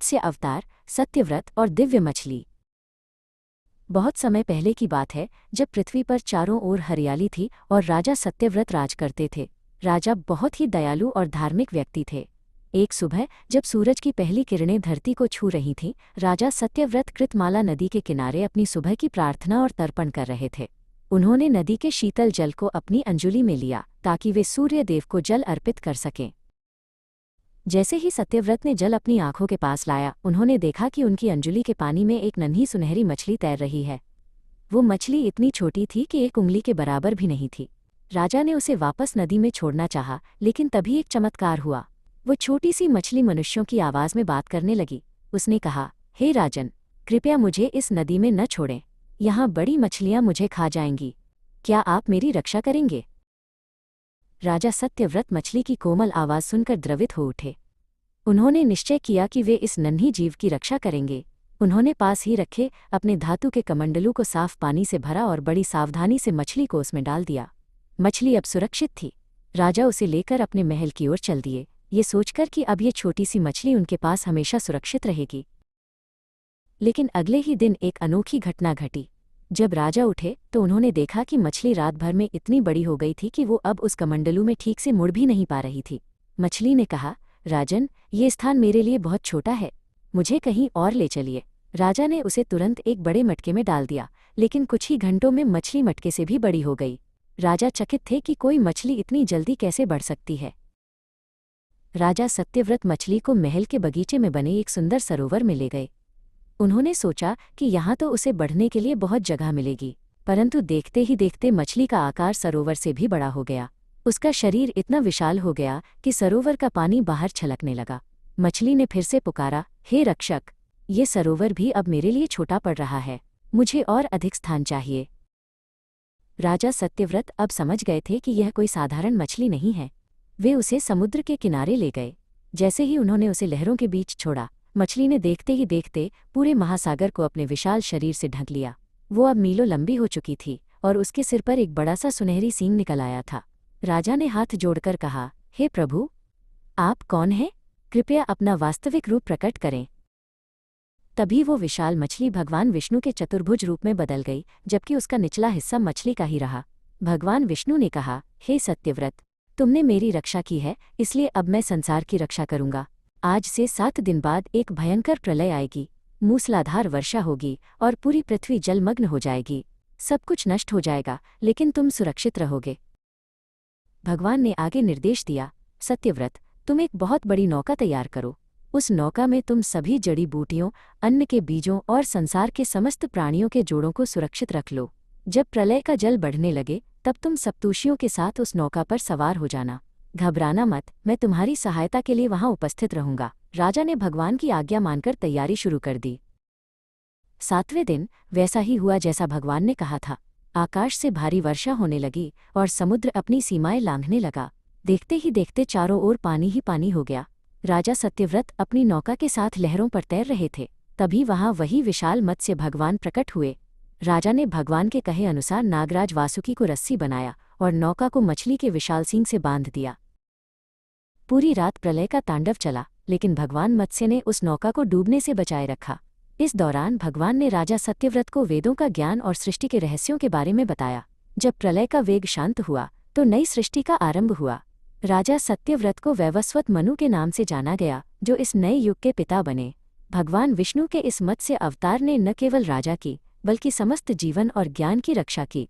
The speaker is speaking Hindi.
मत्स्य अवतार, सत्यव्रत और दिव्य मछली। बहुत समय पहले की बात है, जब पृथ्वी पर चारों ओर हरियाली थी और राजा सत्यव्रत राज करते थे। राजा बहुत ही दयालु और धार्मिक व्यक्ति थे। एक सुबह जब सूरज की पहली किरणें धरती को छू रही थीं, राजा सत्यव्रत कृतमाला नदी के किनारे अपनी सुबह की प्रार्थना और तर्पण कर रहे थे। उन्होंने नदी के शीतल जल को अपनी अंजुलि में लिया ताकि वे सूर्य देव को जल अर्पित कर सकें। जैसे ही सत्यव्रत ने जल अपनी आंखों के पास लाया, उन्होंने देखा कि उनकी अंजुलि के पानी में एक नन्ही सुनहरी मछली तैर रही है। वो मछली इतनी छोटी थी कि एक उंगली के बराबर भी नहीं थी। राजा ने उसे वापस नदी में छोड़ना चाहा, लेकिन तभी एक चमत्कार हुआ। वो छोटी सी मछली मनुष्यों की आवाज़ में बात करने लगी। उसने कहा, हे राजन, कृपया मुझे इस नदी में न छोड़ें। यहाँ बड़ी मछलियाँ मुझे खा जाएंगी। क्या आप मेरी रक्षा करेंगे? राजा सत्यव्रत मछली की कोमल आवाज़ सुनकर द्रवित हो उठे। उन्होंने निश्चय किया कि वे इस नन्ही जीव की रक्षा करेंगे। उन्होंने पास ही रखे अपने धातु के कमंडलू को साफ पानी से भरा और बड़ी सावधानी से मछली को उसमें डाल दिया। मछली अब सुरक्षित थी। राजा उसे लेकर अपने महल की ओर चल दिए, ये सोचकर कि अब ये छोटी सी मछली उनके पास हमेशा सुरक्षित रहेगी। लेकिन अगले ही दिन एक अनोखी घटना घटी। जब राजा उठे तो उन्होंने देखा कि मछली रात भर में इतनी बड़ी हो गई थी कि वो अब उस कमंडलू में ठीक से मुड़ भी नहीं पा रही थी। मछली ने कहा, राजन, ये स्थान मेरे लिए बहुत छोटा है, मुझे कहीं और ले चलिए। राजा ने उसे तुरंत एक बड़े मटके में डाल दिया, लेकिन कुछ ही घंटों में मछली मटके से भी बड़ी हो गई। राजा चकित थे कि कोई मछली इतनी जल्दी कैसे बढ़ सकती है। राजा सत्यव्रत मछली को महल के बगीचे में बने एक सुंदर सरोवर में ले गए। उन्होंने सोचा कि यहाँ तो उसे बढ़ने के लिए बहुत जगह मिलेगी, परंतु देखते ही देखते मछली का आकार सरोवर से भी बड़ा हो गया। उसका शरीर इतना विशाल हो गया कि सरोवर का पानी बाहर छलकने लगा। मछली ने फिर से पुकारा, हे रक्षक, ये सरोवर भी अब मेरे लिए छोटा पड़ रहा है, मुझे और अधिक स्थान चाहिए। राजा सत्यव्रत अब समझ गए थे कि यह कोई साधारण मछली नहीं है। वे उसे समुद्र के किनारे ले गए। जैसे ही उन्होंने उसे लहरों के बीच छोड़ा, मछली ने देखते ही देखते पूरे महासागर को अपने विशाल शरीर से ढक लिया। वो अब मीलों लंबी हो चुकी थी और उसके सिर पर एक बड़ा सा सुनहरी सींग निकल आया था। राजा ने हाथ जोड़कर कहा, हे प्रभु, आप कौन हैं? कृपया अपना वास्तविक रूप प्रकट करें। तभी वो विशाल मछली भगवान विष्णु के चतुर्भुज रूप में बदल गई, जबकि उसका निचला हिस्सा मछली का ही रहा। भगवान विष्णु ने कहा, हे सत्यव्रत, तुमने मेरी रक्षा की है, इसलिए अब मैं संसार की रक्षा करूंगा। आज से 7 दिन बाद एक भयंकर प्रलय आएगी, मूसलाधार वर्षा होगी और पूरी पृथ्वी जलमग्न हो जाएगी। सब कुछ नष्ट हो जाएगा, लेकिन तुम सुरक्षित रहोगे। भगवान ने आगे निर्देश दिया, सत्यव्रत, तुम एक बहुत बड़ी नौका तैयार करो। उस नौका में तुम सभी जड़ी बूटियों, अन्न के बीजों और संसार के समस्त प्राणियों के जोड़ों को सुरक्षित रख लो। जब प्रलय का जल बढ़ने लगे, तब तुम सप्तर्षियों के साथ उस नौका पर सवार हो जाना। घबराना मत, मैं तुम्हारी सहायता के लिए वहां उपस्थित रहूंगा। राजा ने भगवान की आज्ञा मानकर तैयारी शुरू कर दी। 7वें दिन वैसा ही हुआ जैसा भगवान ने कहा था। आकाश से भारी वर्षा होने लगी और समुद्र अपनी सीमाएं लांघने लगा। देखते ही देखते चारों ओर पानी ही पानी हो गया। राजा सत्यव्रत अपनी नौका के साथ लहरों पर तैर रहे थे। तभी वहां वही विशाल मत्स्य भगवान प्रकट हुए। राजा ने भगवान के कहे अनुसार नागराज वासुकी को रस्सी बनाया और नौका को मछली के विशाल सींग से बांध दिया। पूरी रात प्रलय का तांडव चला, लेकिन भगवान मत्स्य ने उस नौका को डूबने से बचाए रखा। इस दौरान भगवान ने राजा सत्यव्रत को वेदों का ज्ञान और सृष्टि के रहस्यों के बारे में बताया। जब प्रलय का वेग शांत हुआ तो नई सृष्टि का आरंभ हुआ। राजा सत्यव्रत को वैवस्वत मनु के नाम से जाना गया, जो इस नए युग के पिता बने। भगवान विष्णु के इस मत्स्य अवतार ने न केवल राजा की, बल्कि समस्त जीवन और ज्ञान की रक्षा की।